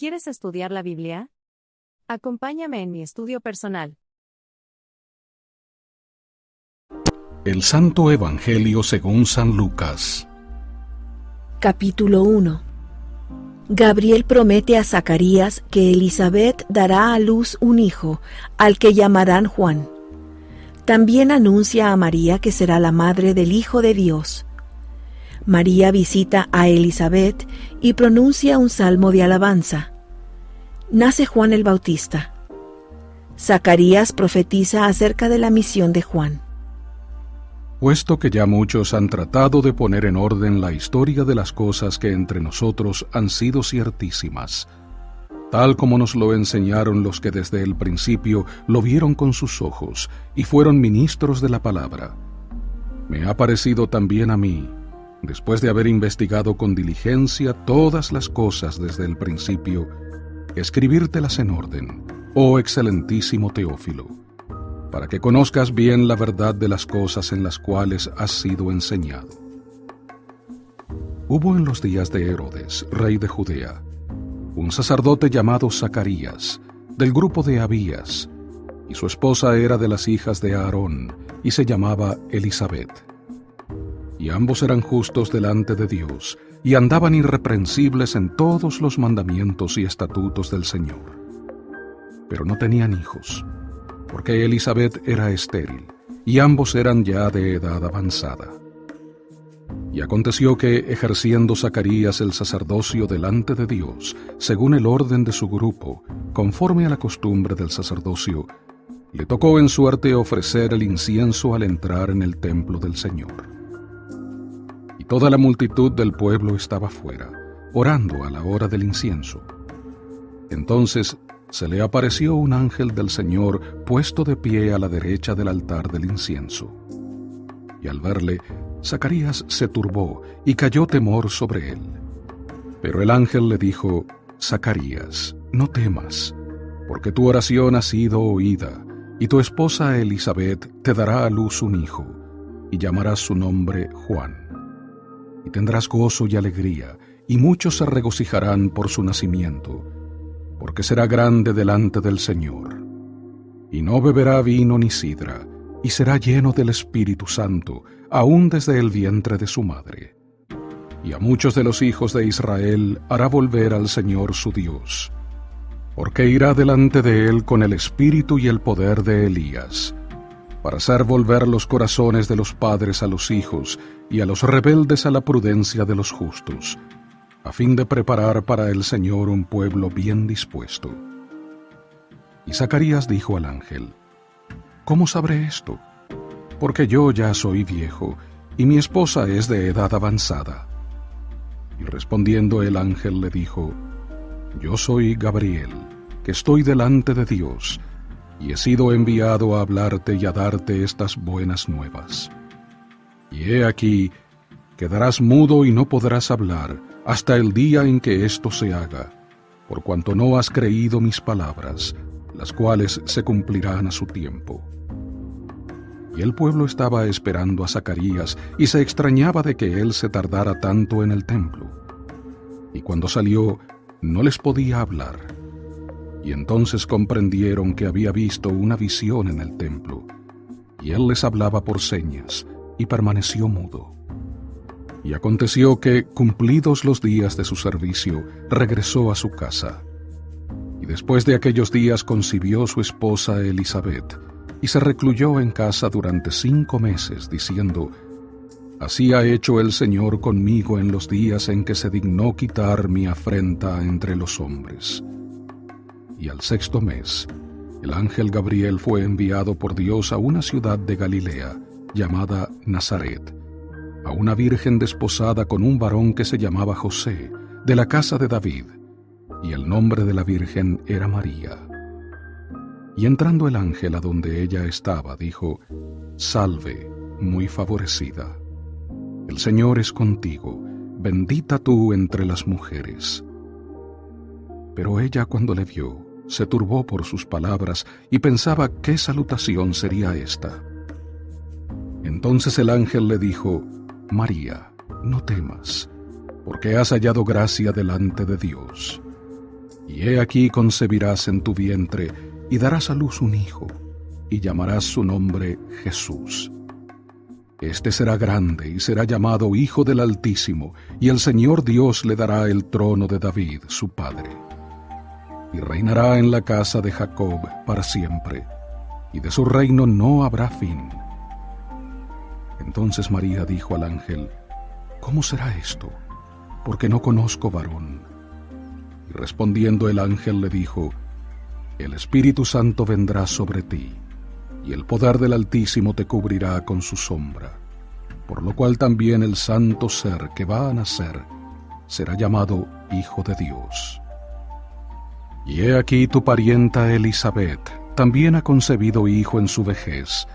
¿Quieres estudiar la Biblia? Acompáñame en mi estudio personal. El Santo Evangelio según San Lucas. Capítulo 1. Gabriel promete a Zacarías que Elisabet dará a luz un hijo, al que llamarán Juan. También anuncia a María que será la madre del Hijo de Dios. María visita a Elisabet y pronuncia un salmo de alabanza. Nace Juan el Bautista. Zacarías profetiza acerca de la misión de Juan. Puesto que ya muchos han tratado de poner en orden la historia de las cosas que entre nosotros han sido ciertísimas, tal como nos lo enseñaron los que desde el principio lo vieron con sus ojos y fueron ministros de la palabra, me ha parecido también a mí, después de haber investigado con diligencia todas las cosas desde el principio, escribírtelas en orden, oh excelentísimo Teófilo, para que conozcas bien la verdad de las cosas en las cuales has sido enseñado. Hubo en los días de Herodes, rey de Judea, un sacerdote llamado Zacarías, del grupo de Abías, y su esposa era de las hijas de Aarón, y se llamaba Elisabet. Y ambos eran justos delante de Dios, y andaban irreprensibles en todos los mandamientos y estatutos del Señor. Pero no tenían hijos, porque Elisabet era estéril, y ambos eran ya de edad avanzada. Y aconteció que, ejerciendo Zacarías el sacerdocio delante de Dios, según el orden de su grupo, conforme a la costumbre del sacerdocio, le tocó en suerte ofrecer el incienso al entrar en el templo del Señor. Y toda la multitud del pueblo estaba fuera, orando a la hora del incienso. Entonces se le apareció un ángel del Señor puesto de pie a la derecha del altar del incienso. Y al verle, Zacarías se turbó y cayó temor sobre él. Pero el ángel le dijo: Zacarías, no temas, porque tu oración ha sido oída, y tu esposa Elisabet te dará a luz un hijo, y llamarás su nombre Juan. Y tendrás gozo y alegría, y muchos se regocijarán por su nacimiento, porque será grande delante del Señor. Y no beberá vino ni sidra, y será lleno del Espíritu Santo, aún desde el vientre de su madre. Y a muchos de los hijos de Israel hará volver al Señor su Dios, porque irá delante de él con el espíritu y el poder de Elías, para hacer volver los corazones de los padres a los hijos, y a los rebeldes a la prudencia de los justos, a fin de preparar para el Señor un pueblo bien dispuesto. Y Zacarías dijo al ángel: ¿Cómo sabré esto? Porque yo ya soy viejo, y mi esposa es de edad avanzada. Y respondiendo el ángel le dijo: Yo soy Gabriel, que estoy delante de Dios, y he sido enviado a hablarte y a darte estas buenas nuevas. Y he aquí, quedarás mudo y no podrás hablar hasta el día en que esto se haga, por cuanto no has creído mis palabras, las cuales se cumplirán a su tiempo. Y el pueblo estaba esperando a Zacarías, y se extrañaba de que él se tardara tanto en el templo. Y cuando salió, no les podía hablar. Y entonces comprendieron que había visto una visión en el templo, y él les hablaba por señas, y permaneció mudo. Y aconteció que, cumplidos los días de su servicio, regresó a su casa. Y después de aquellos días concibió su esposa Elisabet, y se recluyó en casa durante 5 meses, diciendo: Así ha hecho el Señor conmigo en los días en que se dignó quitar mi afrenta entre los hombres. Y al 6º mes, el ángel Gabriel fue enviado por Dios a una ciudad de Galilea, llamada Nazaret, a una virgen desposada con un varón que se llamaba José, de la casa de David, y el nombre de la virgen era María. Y entrando el ángel a donde ella estaba, dijo: Salve, muy favorecida. El Señor es contigo, bendita tú entre las mujeres. Pero ella, cuando le vio, se turbó por sus palabras y pensaba qué salutación sería esta. Entonces el ángel le dijo: María, no temas, porque has hallado gracia delante de Dios. Y he aquí concebirás en tu vientre, y darás a luz un hijo, y llamarás su nombre Jesús. Este será grande y será llamado Hijo del Altísimo, y el Señor Dios le dará el trono de David, su padre. Y reinará en la casa de Jacob para siempre, y de su reino no habrá fin. Entonces María dijo al ángel: ¿Cómo será esto? Porque no conozco varón. Y respondiendo el ángel le dijo: El Espíritu Santo vendrá sobre ti, y el poder del Altísimo te cubrirá con su sombra, por lo cual también el santo ser que va a nacer será llamado Hijo de Dios. Y he aquí tu parienta Elisabet también ha concebido hijo en su vejez,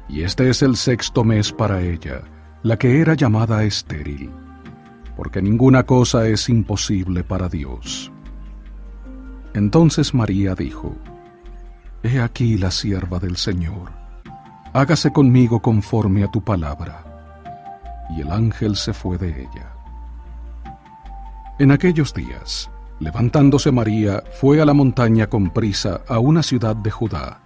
y este es el 6º mes para ella, la que era llamada estéril, porque ninguna cosa es imposible para Dios. Entonces María dijo: He aquí la sierva del Señor, hágase conmigo conforme a tu palabra. Y el ángel se fue de ella. En aquellos días, levantándose María, fue a la montaña con prisa a una ciudad de Judá,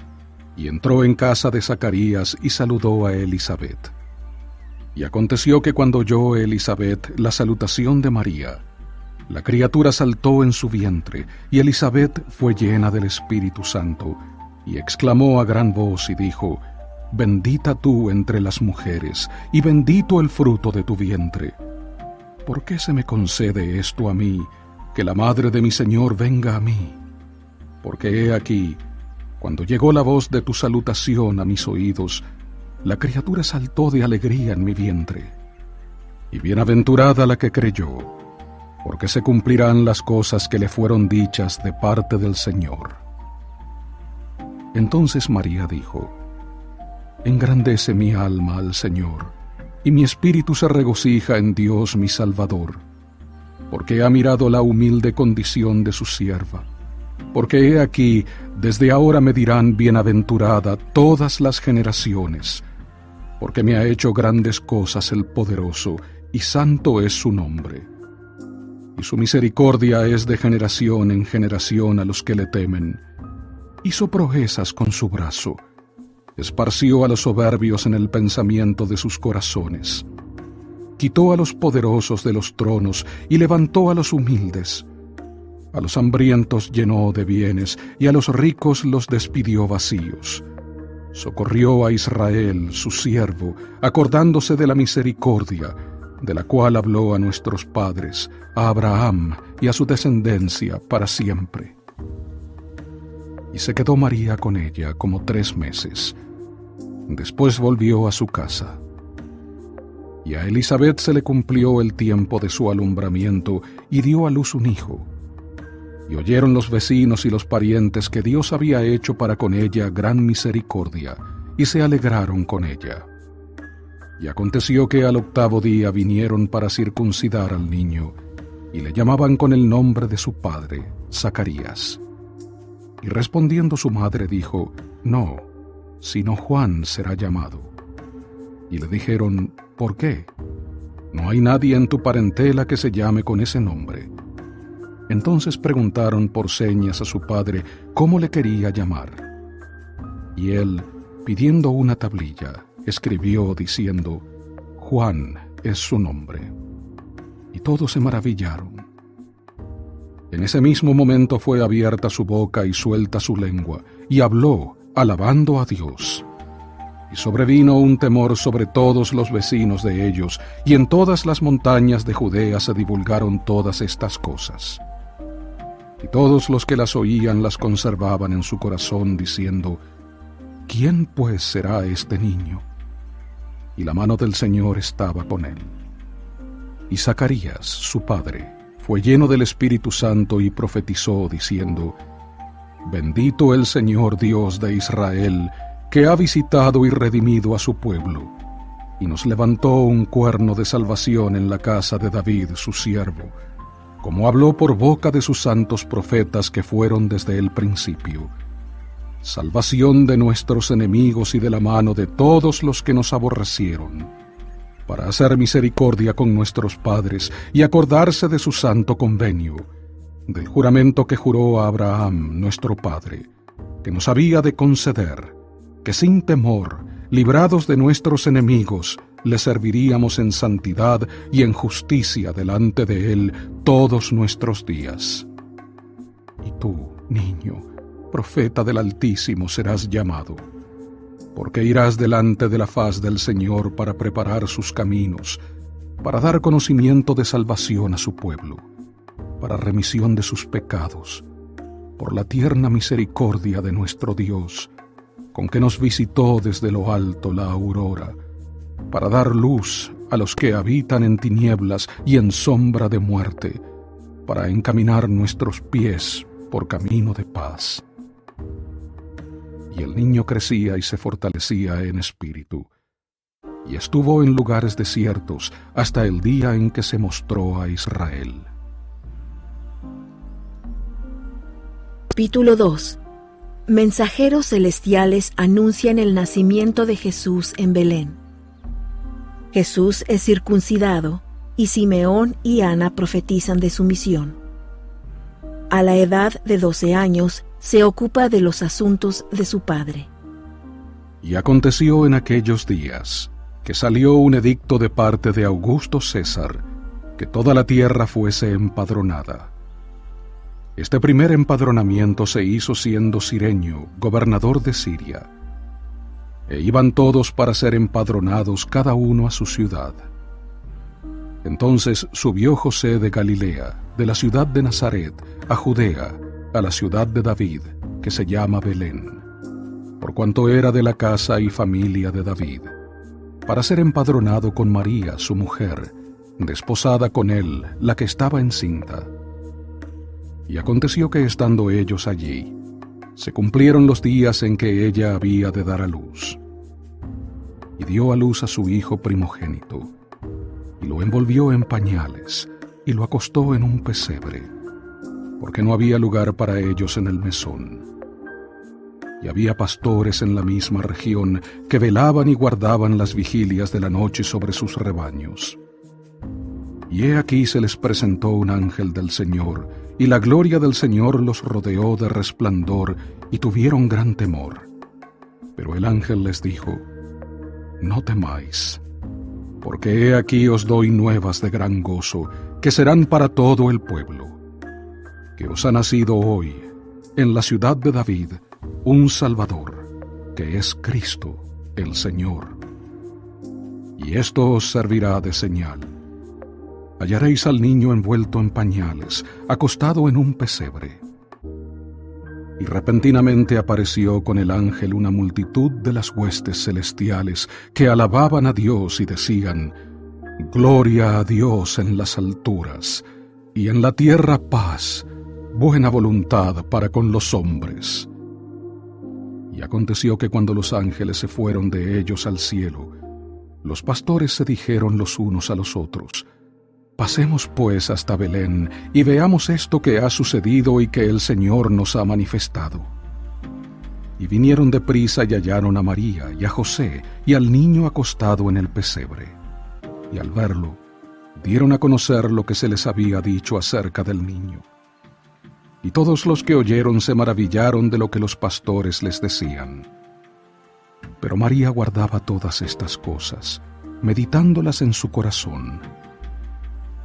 y entró en casa de Zacarías y saludó a Elisabet. Y aconteció que cuando oyó Elisabet la salutación de María, la criatura saltó en su vientre, y Elisabet fue llena del Espíritu Santo, y exclamó a gran voz y dijo: Bendita tú entre las mujeres, y bendito el fruto de tu vientre. ¿Por qué se me concede esto a mí, que la madre de mi Señor venga a mí? Porque he aquí, cuando llegó la voz de tu salutación a mis oídos, la criatura saltó de alegría en mi vientre. Y bienaventurada la que creyó, porque se cumplirán las cosas que le fueron dichas de parte del Señor. Entonces María dijo: Engrandece mi alma al Señor, y mi espíritu se regocija en Dios mi Salvador, porque ha mirado la humilde condición de su sierva. Porque he aquí, desde ahora me dirán bienaventurada todas las generaciones, porque me ha hecho grandes cosas el poderoso, y santo es su nombre. Y su misericordia es de generación en generación a los que le temen. Hizo proezas con su brazo, esparció a los soberbios en el pensamiento de sus corazones. Quitó a los poderosos de los tronos y levantó a los humildes. A los hambrientos llenó de bienes, y a los ricos los despidió vacíos. Socorrió a Israel, su siervo, acordándose de la misericordia, de la cual habló a nuestros padres, a Abraham y a su descendencia para siempre. Y se quedó María con ella como 3 meses. Después volvió a su casa. Y a Elisabet se le cumplió el tiempo de su alumbramiento, y dio a luz un hijo. Y oyeron los vecinos y los parientes que Dios había hecho para con ella gran misericordia, y se alegraron con ella. Y aconteció que al 8º día vinieron para circuncidar al niño, y le llamaban con el nombre de su padre, Zacarías. Y respondiendo su madre dijo: No, sino Juan será llamado. Y le dijeron: ¿Por qué? No hay nadie en tu parentela que se llame con ese nombre. Entonces preguntaron por señas a su padre cómo le quería llamar. Y él, pidiendo una tablilla, escribió diciendo: Juan es su nombre. Y todos se maravillaron. En ese mismo momento fue abierta su boca y suelta su lengua, y habló, alabando a Dios. Y sobrevino un temor sobre todos los vecinos de ellos, y en todas las montañas de Judea se divulgaron todas estas cosas. Y todos los que las oían las conservaban en su corazón, diciendo: ¿Quién pues será este niño? Y la mano del Señor estaba con él. Y Zacarías, su padre, fue lleno del Espíritu Santo y profetizó, diciendo: Bendito el Señor Dios de Israel, que ha visitado y redimido a su pueblo, y nos levantó un cuerno de salvación en la casa de David, su siervo, como habló por boca de sus santos profetas que fueron desde el principio. Salvación de nuestros enemigos y de la mano de todos los que nos aborrecieron, para hacer misericordia con nuestros padres y acordarse de su santo convenio, del juramento que juró a Abraham, nuestro padre, que nos había de conceder, que sin temor, librados de nuestros enemigos, le serviríamos en santidad y en justicia delante de él todos nuestros días. Y tú, niño, profeta del Altísimo serás llamado, porque irás delante de la faz del Señor para preparar sus caminos, para dar conocimiento de salvación a su pueblo, para remisión de sus pecados, por la tierna misericordia de nuestro Dios, con que nos visitó desde lo alto la aurora, para dar luz a los que habitan en tinieblas y en sombra de muerte, para encaminar nuestros pies por camino de paz. Y el niño crecía y se fortalecía en espíritu, y estuvo en lugares desiertos hasta el día en que se mostró a Israel. Capítulo 2. Mensajeros celestiales anuncian el nacimiento de Jesús en Belén. Jesús es circuncidado, y Simeón y Ana profetizan de su misión. A la edad de 12 años, se ocupa de los asuntos de su padre. Y aconteció en aquellos días que salió un edicto de parte de Augusto César, que toda la tierra fuese empadronada. Este primer empadronamiento se hizo siendo Cirenio, gobernador de Siria. E iban todos para ser empadronados cada uno a su ciudad. Entonces subió José de Galilea, de la ciudad de Nazaret, a Judea, a la ciudad de David, que se llama Belén, por cuanto era de la casa y familia de David, para ser empadronado con María, su mujer, desposada con él, la que estaba encinta. Y aconteció que estando ellos allí, se cumplieron los días en que ella había de dar a luz. Y dio a luz a su hijo primogénito, y lo envolvió en pañales, y lo acostó en un pesebre, porque no había lugar para ellos en el mesón. Y había pastores en la misma región que velaban y guardaban las vigilias de la noche sobre sus rebaños. Y he aquí se les presentó un ángel del Señor, y la gloria del Señor los rodeó de resplandor, y tuvieron gran temor. Pero el ángel les dijo: No temáis, porque he aquí os doy nuevas de gran gozo, que serán para todo el pueblo, que os ha nacido hoy, en la ciudad de David, un Salvador, que es Cristo, el Señor. Y esto os servirá de señal. Hallaréis al niño envuelto en pañales, acostado en un pesebre. Y repentinamente apareció con el ángel una multitud de las huestes celestiales que alababan a Dios y decían: Gloria a Dios en las alturas, y en la tierra paz, buena voluntad para con los hombres. Y aconteció que cuando los ángeles se fueron de ellos al cielo, los pastores se dijeron los unos a los otros: Pasemos pues hasta Belén y veamos esto que ha sucedido y que el Señor nos ha manifestado. Y vinieron deprisa y hallaron a María y a José y al niño acostado en el pesebre. Y al verlo, dieron a conocer lo que se les había dicho acerca del niño. Y todos los que oyeron se maravillaron de lo que los pastores les decían. Pero María guardaba todas estas cosas, meditándolas en su corazón.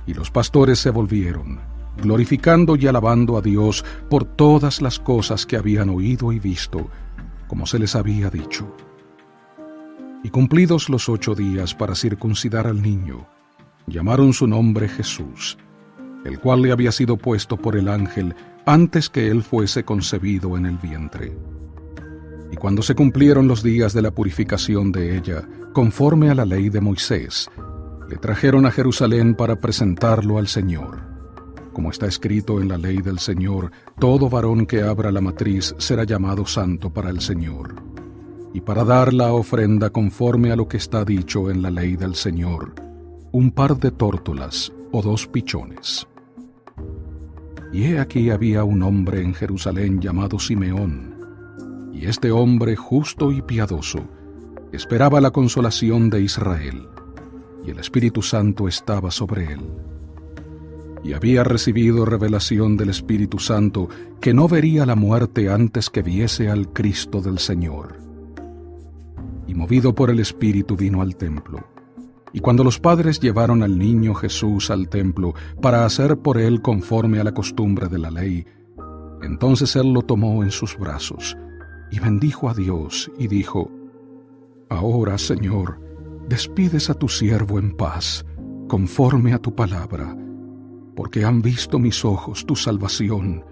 Y los pastores se volvieron, glorificando y alabando a Dios por todas las cosas que habían oído y visto, como se les había dicho. Y cumplidos los 8 días para circuncidar al niño, llamaron su nombre Jesús, el cual le había sido puesto por el ángel antes que él fuese concebido en el vientre. Y cuando se cumplieron los días de la purificación de ella, conforme a la ley de Moisés, le trajeron a Jerusalén para presentarlo al Señor. Como está escrito en la ley del Señor, todo varón que abra la matriz será llamado santo para el Señor. Y para dar la ofrenda conforme a lo que está dicho en la ley del Señor, un par de tórtolas o 2 pichones. Y he aquí había un hombre en Jerusalén llamado Simeón, y este hombre justo y piadoso esperaba la consolación de Israel, y el Espíritu Santo estaba sobre él. y había recibido revelación del Espíritu Santo que no vería la muerte antes que viese al Cristo del Señor. Y movido por el Espíritu vino al templo. Y cuando los padres llevaron al niño Jesús al templo para hacer por él conforme a la costumbre de la ley, entonces él lo tomó en sus brazos y bendijo a Dios y dijo: Ahora, Señor, despides a tu siervo en paz, conforme a tu palabra, porque han visto mis ojos tu salvación,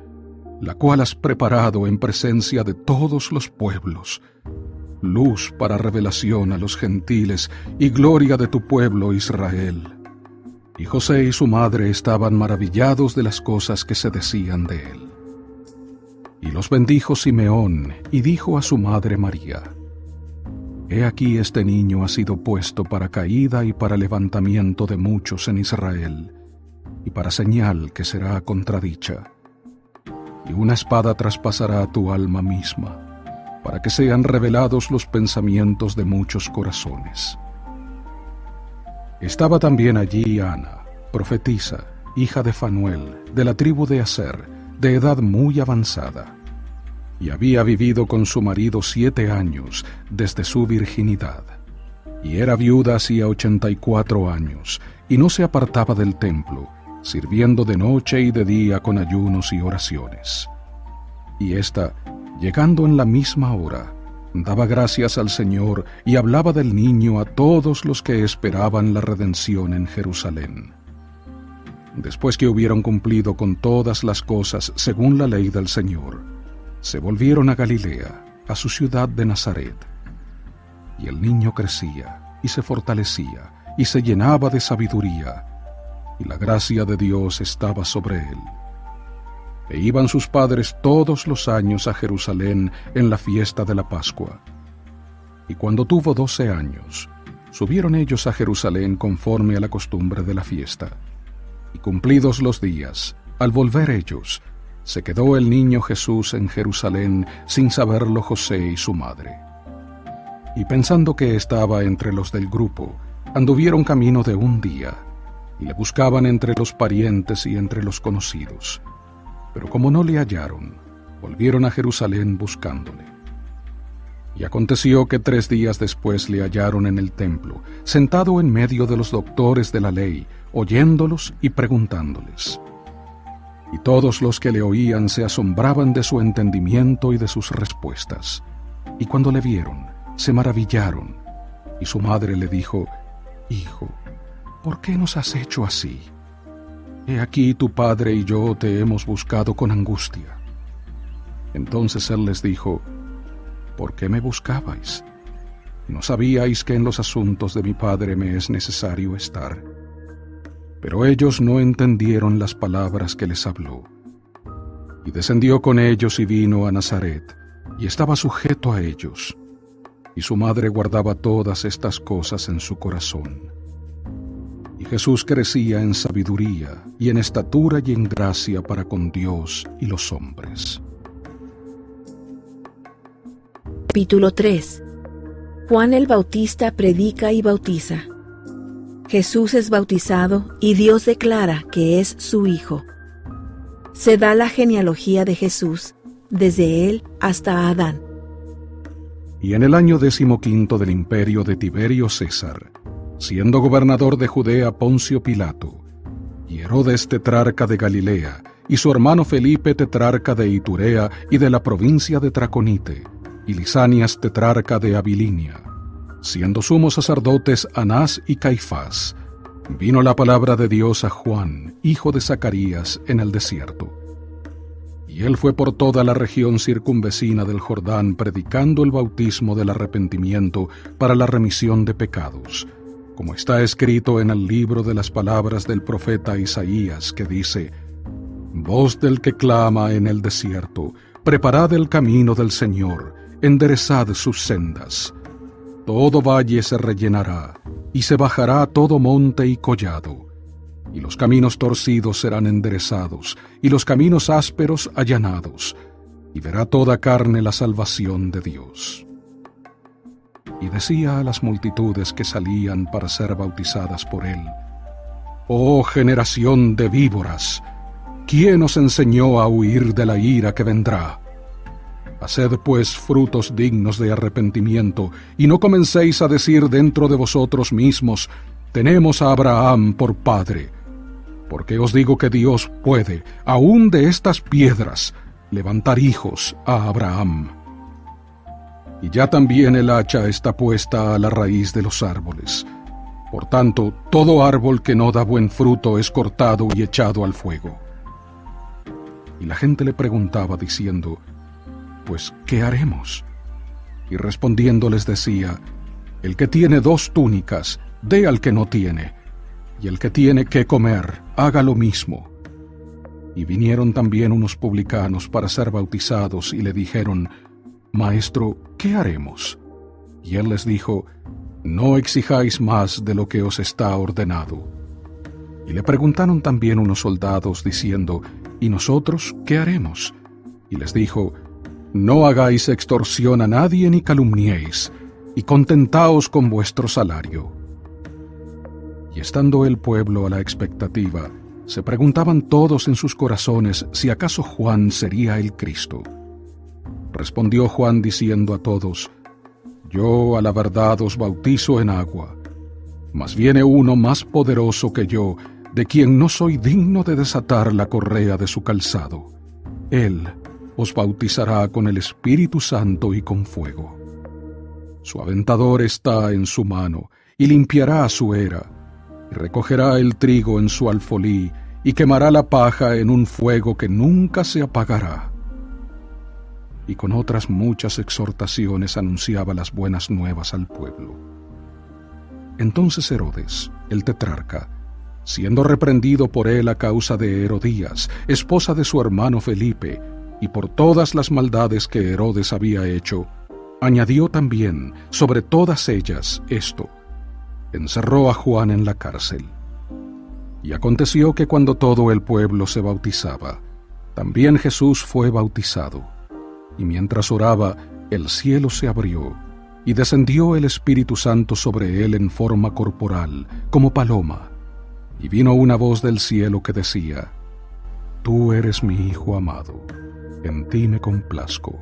la cual has preparado en presencia de todos los pueblos, luz para revelación a los gentiles y gloria de tu pueblo Israel. Y José y su madre estaban maravillados de las cosas que se decían de él. Y los bendijo Simeón y dijo a su madre María: He aquí este niño ha sido puesto para caída y para levantamiento de muchos en Israel, y para señal que será contradicha. Y una espada traspasará tu alma misma, para que sean revelados los pensamientos de muchos corazones. Estaba también allí Ana, profetisa, hija de Fanuel, de la tribu de Aser, de edad muy avanzada, y había vivido con su marido 7 años desde su virginidad, y era viuda hacía 84 años, y no se apartaba del templo, sirviendo de noche y de día con ayunos y oraciones. Y ésta, llegando en la misma hora, daba gracias al Señor y hablaba del niño a todos los que esperaban la redención en Jerusalén. Después que hubieron cumplido con todas las cosas según la ley del Señor, se volvieron a Galilea, a su ciudad de Nazaret. Y el niño crecía y se fortalecía y se llenaba de sabiduría, y la gracia de Dios estaba sobre él. E iban sus padres todos los años a Jerusalén en la fiesta de la Pascua. Y cuando tuvo 12 años, subieron ellos a Jerusalén conforme a la costumbre de la fiesta. Y cumplidos los días, al volver ellos, se quedó el niño Jesús en Jerusalén sin saberlo José y su madre. Y pensando que estaba entre los del grupo, anduvieron camino de un día, y le buscaban entre los parientes y entre los conocidos. Pero como no le hallaron, volvieron a Jerusalén buscándole. Y aconteció que 3 días después le hallaron en el templo, sentado en medio de los doctores de la ley, oyéndolos y preguntándoles. Y todos los que le oían se asombraban de su entendimiento y de sus respuestas. Y cuando le vieron, se maravillaron. Y su madre le dijo: Hijo, ¿por qué nos has hecho así? He aquí tu padre y yo te hemos buscado con angustia. Entonces él les dijo: ¿Por qué me buscabais? ¿No sabíais que en los asuntos de mi padre me es necesario estar? Pero ellos no entendieron las palabras que les habló. Y descendió con ellos y vino a Nazaret, y estaba sujeto a ellos. Y su madre guardaba todas estas cosas en su corazón. Y Jesús crecía en sabiduría, y en estatura y en gracia para con Dios y los hombres. Capítulo 3. Juan el Bautista predica y bautiza. Jesús es bautizado y Dios declara que es su Hijo. Se da la genealogía de Jesús, desde él hasta Adán. Y en el año 15 del imperio de Tiberio César, siendo gobernador de Judea Poncio Pilato, y Herodes tetrarca de Galilea, y su hermano Felipe tetrarca de Iturea y de la provincia de Traconite, y Lisanias tetrarca de Abilinia, siendo sumos sacerdotes Anás y Caifás, vino la palabra de Dios a Juan, hijo de Zacarías, en el desierto. Y él fue por toda la región circunvecina del Jordán predicando el bautismo del arrepentimiento para la remisión de pecados, como está escrito en el libro de las palabras del profeta Isaías, que dice: Voz del que clama en el desierto, preparad el camino del Señor, enderezad sus sendas. Todo valle se rellenará, y se bajará todo monte y collado, y los caminos torcidos serán enderezados, y los caminos ásperos allanados, y verá toda carne la salvación de Dios. Y decía a las multitudes que salían para ser bautizadas por él: Oh generación de víboras, ¿quién os enseñó a huir de la ira que vendrá? Haced pues frutos dignos de arrepentimiento, y no comencéis a decir dentro de vosotros mismos, tenemos a Abraham por padre. Porque os digo que Dios puede, aún de estas piedras, levantar hijos a Abraham. Y ya también el hacha está puesta a la raíz de los árboles. Por tanto, todo árbol que no da buen fruto es cortado y echado al fuego. Y la gente le preguntaba diciendo, pues, ¿qué haremos? Y respondiendo les decía, el que tiene 2 túnicas, dé al que no tiene, y el que tiene que comer, haga lo mismo. Y vinieron también unos publicanos para ser bautizados y le dijeron, Maestro, ¿qué haremos? Y él les dijo, no exijáis más de lo que os está ordenado. Y le preguntaron también unos soldados diciendo, ¿y nosotros qué haremos? Y les dijo, no hagáis extorsión a nadie ni calumniéis, y contentaos con vuestro salario. Y estando el pueblo a la expectativa, se preguntaban todos en sus corazones si acaso Juan sería el Cristo. Respondió Juan diciendo a todos, yo a la verdad os bautizo en agua, mas viene uno más poderoso que yo, de quien no soy digno de desatar la correa de su calzado. Él os bautizará con el Espíritu Santo y con fuego. Su aventador está en su mano, y limpiará su era, y recogerá el trigo en su alfolí, y quemará la paja en un fuego que nunca se apagará. Y con otras muchas exhortaciones anunciaba las buenas nuevas al pueblo. Entonces Herodes, el tetrarca, siendo reprendido por él a causa de Herodías, esposa de su hermano Felipe, y por todas las maldades que Herodes había hecho, añadió también sobre todas ellas esto: encerró a Juan en la cárcel. Y aconteció que cuando todo el pueblo se bautizaba, también Jesús fue bautizado. Y mientras oraba, el cielo se abrió, y descendió el Espíritu Santo sobre él en forma corporal, como paloma. Y vino una voz del cielo que decía, Tú eres mi Hijo amado, en ti me complazco.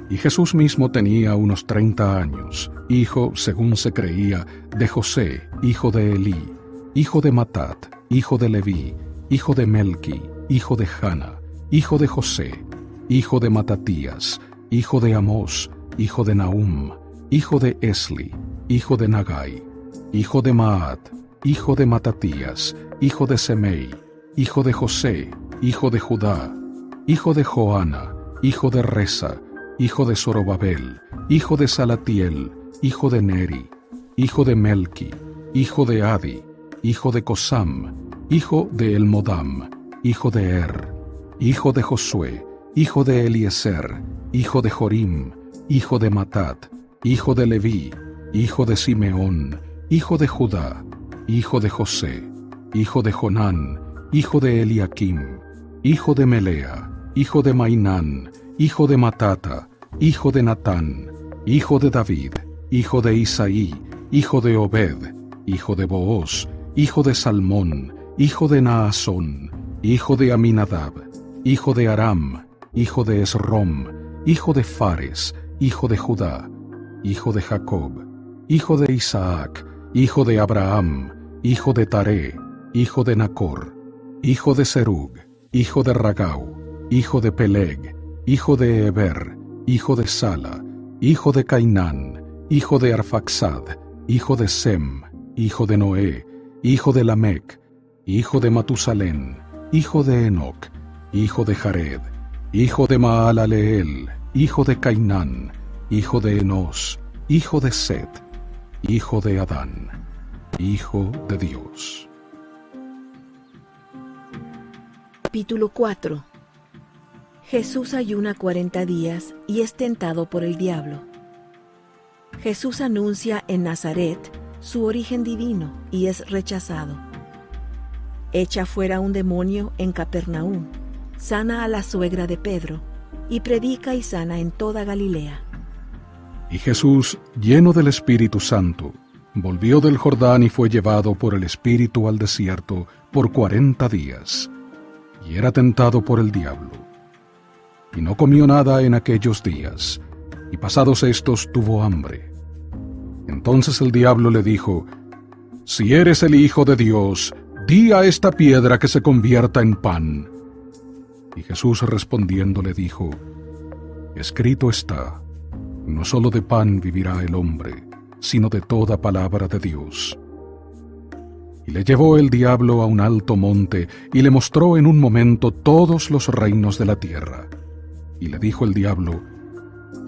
Y Jesús mismo tenía unos 30 años, hijo, según se creía, de José, hijo de Elí, hijo de Matat, hijo de Leví, hijo de Melqui, hijo de Jana, hijo de José, hijo de Matatías, hijo de Amós, hijo de Nahum, hijo de Esli, hijo de Nagai, hijo de Maat, hijo de Matatías, hijo de Semei, hijo de José, hijo de Judá, hijo de Joana, hijo de Resa, hijo de Zorobabel, hijo de Salatiel, hijo de Neri, hijo de Melqui, hijo de Adi, hijo de Cosam, hijo de Elmodam, hijo de Er, hijo de Josué, hijo de Eliezer, hijo de Jorim, hijo de Matat, hijo de Leví, hijo de Simeón, hijo de Judá, hijo de José, hijo de Jonán, hijo de Eliakim, hijo de Melea, hijo de Mainán, hijo de Matata, hijo de Natán, hijo de David, hijo de Isaí, hijo de Obed, hijo de Booz, hijo de Salmón, hijo de Naasón, hijo de Aminadab, hijo de Aram, hijo de Esrom, hijo de Fares, hijo de Judá, hijo de Jacob, hijo de Isaac, hijo de Abraham, hijo de Taré, hijo de Nacor, hijo de Serug, hijo de Ragau, hijo de Peleg, hijo de Eber, hijo de Sala, hijo de Cainán, hijo de Arfaxad, hijo de Sem, hijo de Noé, hijo de Lamec, hijo de Matusalén, hijo de Enoc, hijo de Jared, hijo de Maalaleel, hijo de Cainán, hijo de Enos, hijo de Set, hijo de Adán, hijo de Dios. Capítulo 4. Jesús ayuna 40 días y es tentado por el diablo. Jesús anuncia en Nazaret su origen divino y es rechazado. Echa fuera un demonio en Capernaum, sana a la suegra de Pedro, y predica y sana en toda Galilea. Y Jesús, lleno del Espíritu Santo, volvió del Jordán y fue llevado por el Espíritu al desierto por 40 días, y era tentado por el diablo. Y no comió nada en aquellos días, y pasados estos tuvo hambre. Entonces el diablo le dijo: «Si eres el Hijo de Dios, di a esta piedra que se convierta en pan». Y Jesús respondiendo le dijo: «Escrito está, no solo de pan vivirá el hombre, sino de toda palabra de Dios». Y le llevó el diablo a un alto monte, y le mostró en un momento todos los reinos de la tierra. Y le dijo el diablo: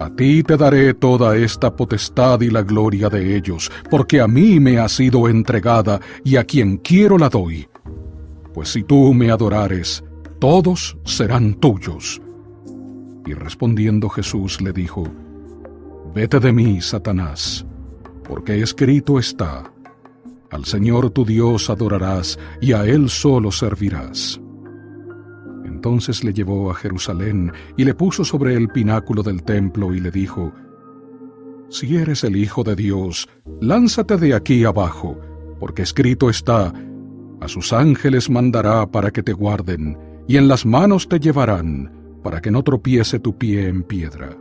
«A ti te daré toda esta potestad y la gloria de ellos, porque a mí me ha sido entregada, y a quien quiero la doy. Pues si tú me adorares, todos serán tuyos». Y respondiendo Jesús le dijo: «Vete de mí, Satanás, porque escrito está: Al Señor tu Dios adorarás, y a Él solo servirás». Entonces le llevó a Jerusalén, y le puso sobre el pináculo del templo, y le dijo: «Si eres el Hijo de Dios, lánzate de aquí abajo, porque escrito está: A sus ángeles mandará para que te guarden, y en las manos te llevarán, para que no tropiece tu pie en piedra».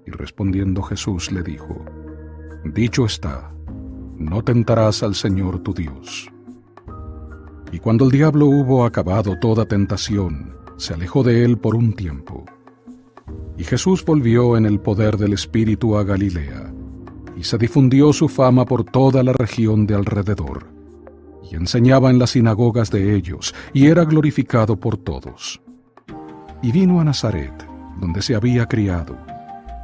Y respondiendo Jesús le dijo: «Dicho está, no tentarás al Señor tu Dios». Y cuando el diablo hubo acabado toda tentación, se alejó de él por un tiempo. Y Jesús volvió en el poder del Espíritu a Galilea, y se difundió su fama por toda la región de alrededor, y enseñaba en las sinagogas de ellos, y era glorificado por todos. Y vino a Nazaret, donde se había criado,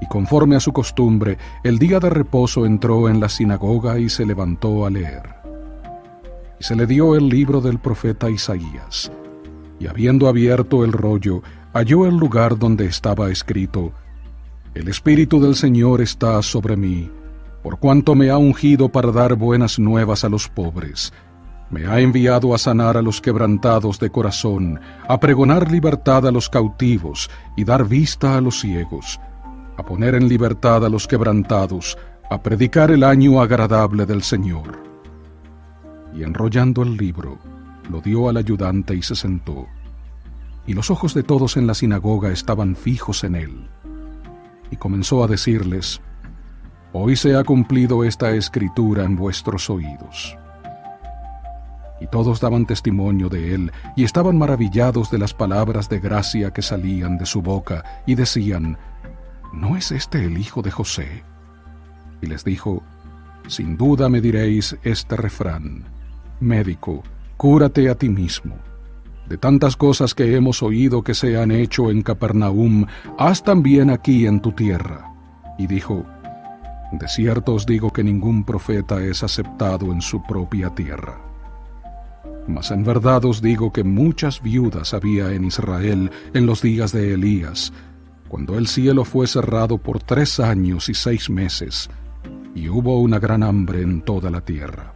y conforme a su costumbre, el día de reposo entró en la sinagoga y se levantó a leer. Y se le dio el libro del profeta Isaías, y habiendo abierto el rollo, halló el lugar donde estaba escrito: «El Espíritu del Señor está sobre mí, por cuanto me ha ungido para dar buenas nuevas a los pobres. Me ha enviado a sanar a los quebrantados de corazón, a pregonar libertad a los cautivos y dar vista a los ciegos, a poner en libertad a los quebrantados, a predicar el año agradable del Señor». Y enrollando el libro, lo dio al ayudante y se sentó. Y los ojos de todos en la sinagoga estaban fijos en él. Y comenzó a decirles: «Hoy se ha cumplido esta escritura en vuestros oídos». Y todos daban testimonio de él, y estaban maravillados de las palabras de gracia que salían de su boca, y decían: «¿No es este el hijo de José?». Y les dijo: «Sin duda me diréis este refrán: Médico, cúrate a ti mismo. De tantas cosas que hemos oído que se han hecho en Capernaum, haz también aquí en tu tierra». Y dijo: «De cierto os digo que ningún profeta es aceptado en su propia tierra. Mas en verdad os digo que muchas viudas había en Israel en los días de Elías, cuando el cielo fue cerrado por 3 años y 6 meses, y hubo una gran hambre en toda la tierra.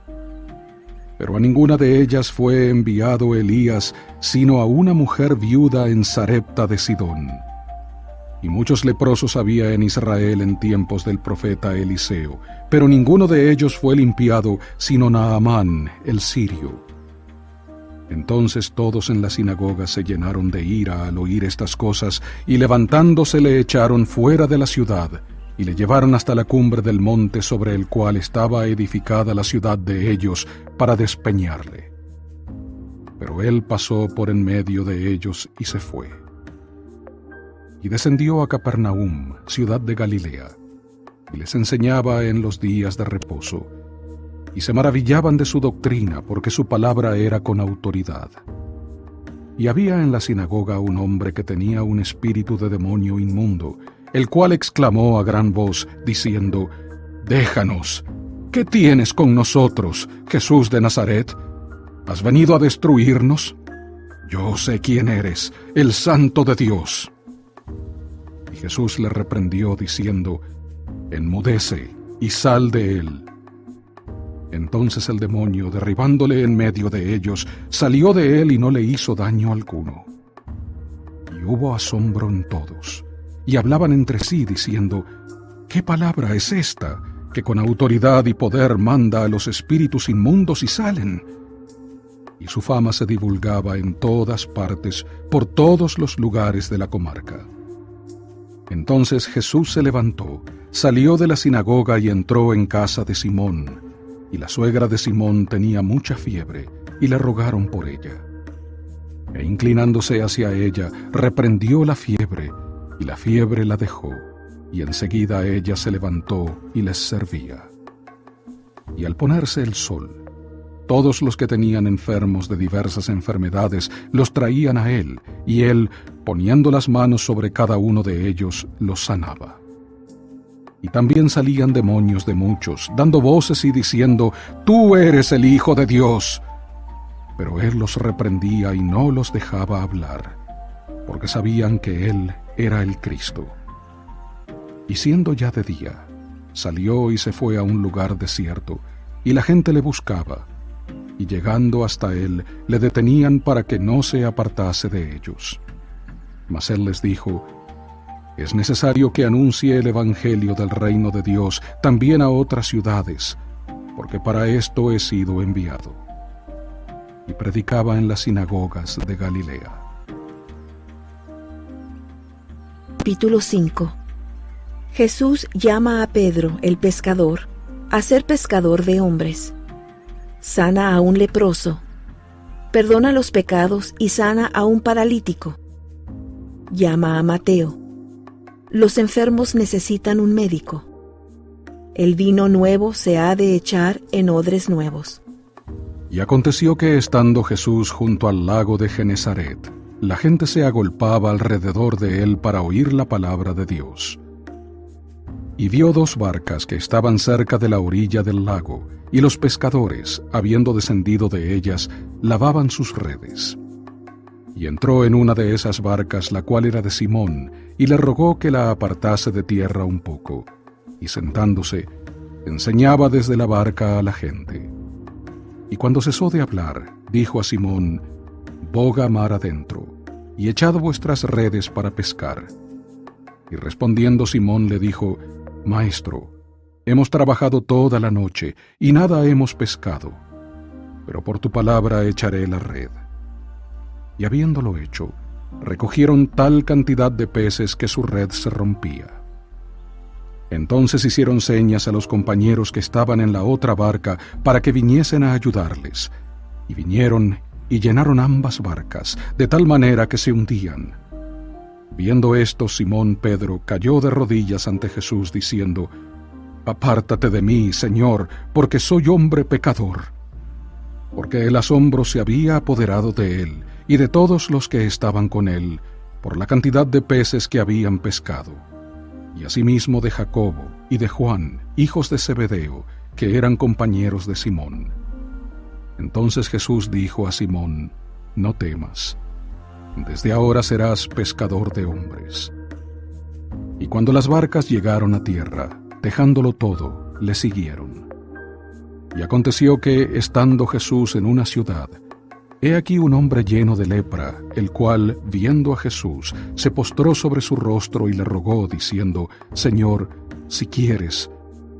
Pero a ninguna de ellas fue enviado Elías, sino a una mujer viuda en Sarepta de Sidón. Y muchos leprosos había en Israel en tiempos del profeta Eliseo, pero ninguno de ellos fue limpiado, sino Naamán el sirio». Entonces todos en la sinagoga se llenaron de ira al oír estas cosas, y levantándose le echaron fuera de la ciudad, y le llevaron hasta la cumbre del monte sobre el cual estaba edificada la ciudad de ellos, para despeñarle. Pero él pasó por en medio de ellos y se fue. Y descendió a Capernaum, ciudad de Galilea, y les enseñaba en los días de reposo, y se maravillaban de su doctrina, porque su palabra era con autoridad. Y había en la sinagoga un hombre que tenía un espíritu de demonio inmundo, el cual exclamó a gran voz, diciendo: «Déjanos, ¿qué tienes con nosotros, Jesús de Nazaret? ¿Has venido a destruirnos? Yo sé quién eres, el Santo de Dios». Y Jesús le reprendió, diciendo: «Enmudece y sal de él». Entonces el demonio, derribándole en medio de ellos, salió de él y no le hizo daño alguno. Y hubo asombro en todos, y hablaban entre sí, diciendo: «¿Qué palabra es esta? que con autoridad y poder manda a los espíritus inmundos y salen. Y su fama se divulgaba en todas partes, por todos los lugares de la comarca. Entonces Jesús se levantó, salió de la sinagoga y entró en casa de Simón. Y la suegra de Simón tenía mucha fiebre, y le rogaron por ella. E inclinándose hacia ella, reprendió la fiebre, y la fiebre la dejó, y enseguida ella se levantó y les servía. Y al ponerse el sol, todos los que tenían enfermos de diversas enfermedades los traían a él, y él, poniendo las manos sobre cada uno de ellos, los sanaba. Y también salían demonios de muchos, dando voces y diciendo: «Tú eres el Hijo de Dios». Pero él los reprendía y no los dejaba hablar, porque sabían que él era el Cristo. Y siendo ya de día, salió y se fue a un lugar desierto, y la gente le buscaba, y llegando hasta él, le detenían para que no se apartase de ellos. Mas él les dijo: «Es necesario que anuncie el evangelio del reino de Dios también a otras ciudades, porque para esto he sido enviado». Y predicaba en las sinagogas de Galilea. Capítulo 5. Jesús llama a Pedro, el pescador, a ser pescador de hombres. Sana a un leproso. Perdona los pecados y sana a un paralítico. Llama a Mateo. Los enfermos necesitan un médico. El vino nuevo se ha de echar en odres nuevos. Y aconteció que estando Jesús junto al lago de Genesaret, la gente se agolpaba alrededor de él para oír la palabra de Dios. Y vio 2 barcas que estaban cerca de la orilla del lago, y los pescadores, habiendo descendido de ellas, lavaban sus redes. Y entró en una de esas barcas, la cual era de Simón, y le rogó que la apartase de tierra un poco, y sentándose, enseñaba desde la barca a la gente. Y cuando cesó de hablar, dijo a Simón: «Boga mar adentro, y echad vuestras redes para pescar». Y respondiendo Simón le dijo: «Maestro, hemos trabajado toda la noche, y nada hemos pescado, pero por tu palabra echaré la red». Y habiéndolo hecho, recogieron tal cantidad de peces que su red se rompía. Entonces hicieron señas a los compañeros que estaban en la otra barca para que viniesen a ayudarles, y vinieron y llenaron ambas barcas, de tal manera que se hundían. Viendo esto, Simón Pedro cayó de rodillas ante Jesús, diciendo: «Apártate de mí, Señor, porque soy hombre pecador». Porque el asombro se había apoderado de él y de todos los que estaban con él, por la cantidad de peces que habían pescado. Y asimismo de Jacobo y de Juan, hijos de Zebedeo, que eran compañeros de Simón. Entonces Jesús dijo a Simón: «No temas, desde ahora serás pescador de hombres». Y cuando las barcas llegaron a tierra, dejándolo todo, le siguieron. Y aconteció que, estando Jesús en una ciudad, he aquí un hombre lleno de lepra, el cual, viendo a Jesús, se postró sobre su rostro y le rogó, diciendo: «Señor, si quieres,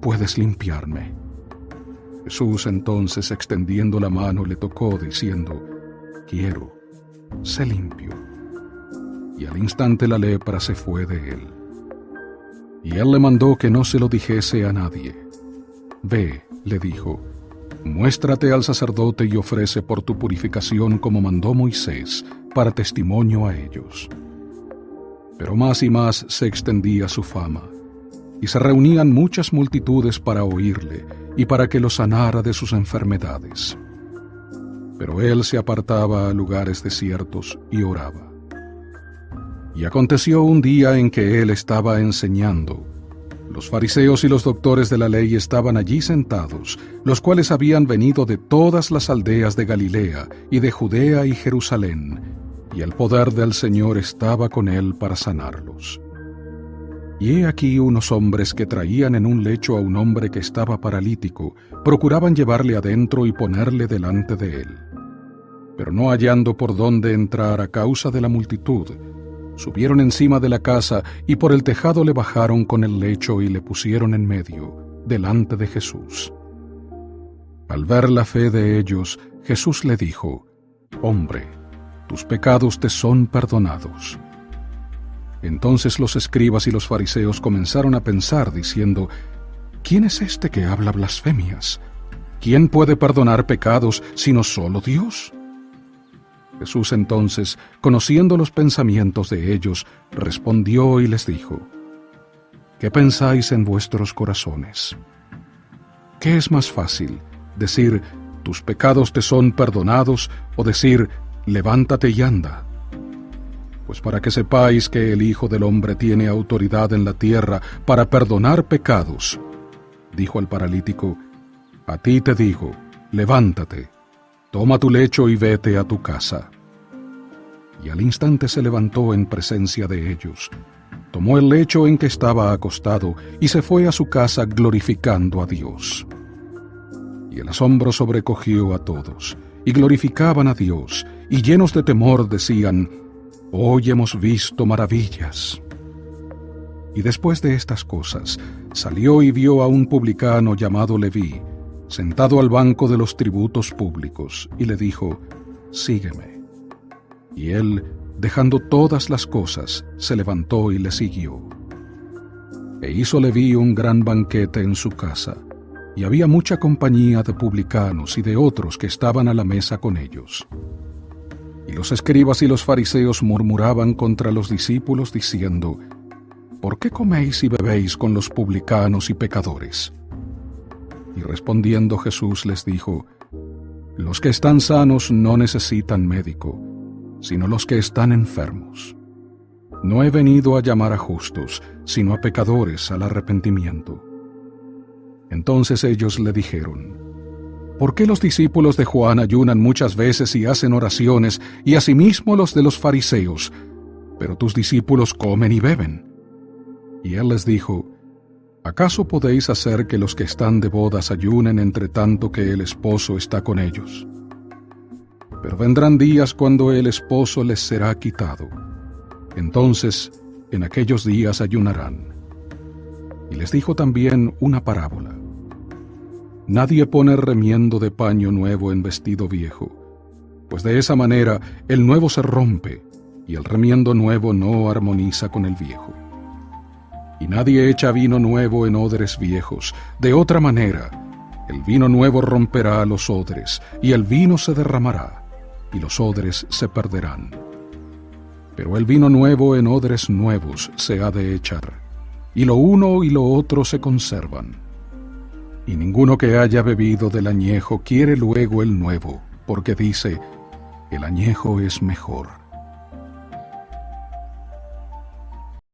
puedes limpiarme». Jesús entonces, extendiendo la mano, le tocó, diciendo: «Quiero, sé limpio». Y al instante la lepra se fue de él. Y él le mandó que no se lo dijese a nadie. «Ve», le dijo, «muéstrate al sacerdote y ofrece por tu purificación como mandó Moisés, para testimonio a ellos». Pero más y más se extendía su fama, y se reunían muchas multitudes para oírle y para que lo sanara de sus enfermedades. Pero él se apartaba a lugares desiertos y oraba. Y aconteció un día en que él estaba enseñando. Los fariseos y los doctores de la ley estaban allí sentados, los cuales habían venido de todas las aldeas de Galilea y de Judea y Jerusalén, y el poder del Señor estaba con él para sanarlos. Y he aquí unos hombres que traían en un lecho a un hombre que estaba paralítico, procuraban llevarle adentro y ponerle delante de él. Pero no hallando por dónde entrar a causa de la multitud, subieron encima de la casa y por el tejado le bajaron con el lecho y le pusieron en medio, delante de Jesús. Al ver la fe de ellos, Jesús le dijo: «Hombre, tus pecados te son perdonados». Entonces los escribas y los fariseos comenzaron a pensar, diciendo: «¿Quién es este que habla blasfemias? ¿Quién puede perdonar pecados sino solo Dios?». Jesús entonces, conociendo los pensamientos de ellos, respondió y les dijo: «¿Qué pensáis en vuestros corazones? ¿Qué es más fácil, decir, tus pecados te son perdonados, o decir, levántate y anda? Pues para que sepáis que el Hijo del Hombre tiene autoridad en la tierra para perdonar pecados», dijo al paralítico, «a ti te digo, levántate, toma tu lecho y vete a tu casa». Y al instante se levantó en presencia de ellos, tomó el lecho en que estaba acostado y se fue a su casa glorificando a Dios. Y el asombro sobrecogió a todos, y glorificaban a Dios, y llenos de temor decían: «Hoy hemos visto maravillas». Y después de estas cosas, salió y vio a un publicano llamado Leví, sentado al banco de los tributos públicos, y le dijo: «Sígueme». Y él, dejando todas las cosas, se levantó y le siguió. E hizo Leví un gran banquete en su casa, y había mucha compañía de publicanos y de otros que estaban a la mesa con ellos. Y los escribas y los fariseos murmuraban contra los discípulos, diciendo: «¿Por qué coméis y bebéis con los publicanos y pecadores?». Y respondiendo Jesús les dijo: «Los que están sanos no necesitan médico, sino los que están enfermos. No he venido a llamar a justos, sino a pecadores al arrepentimiento». Entonces ellos le dijeron: «¿Por qué los discípulos de Juan ayunan muchas veces y hacen oraciones, y asimismo los de los fariseos, pero tus discípulos comen y beben?». Y él les dijo: «¿Acaso podéis hacer que los que están de bodas ayunen entre tanto que el esposo está con ellos? Pero vendrán días cuando el esposo les será quitado. Entonces, en aquellos días ayunarán». Y les dijo también una parábola: «Nadie pone remiendo de paño nuevo en vestido viejo, pues de esa manera el nuevo se rompe, y el remiendo nuevo no armoniza con el viejo. Y nadie echa vino nuevo en odres viejos, de otra manera el vino nuevo romperá los odres, y el vino se derramará, y los odres se perderán. Pero el vino nuevo en odres nuevos se ha de echar, y lo uno y lo otro se conservan. Y ninguno que haya bebido del añejo quiere luego el nuevo, porque dice: el añejo es mejor.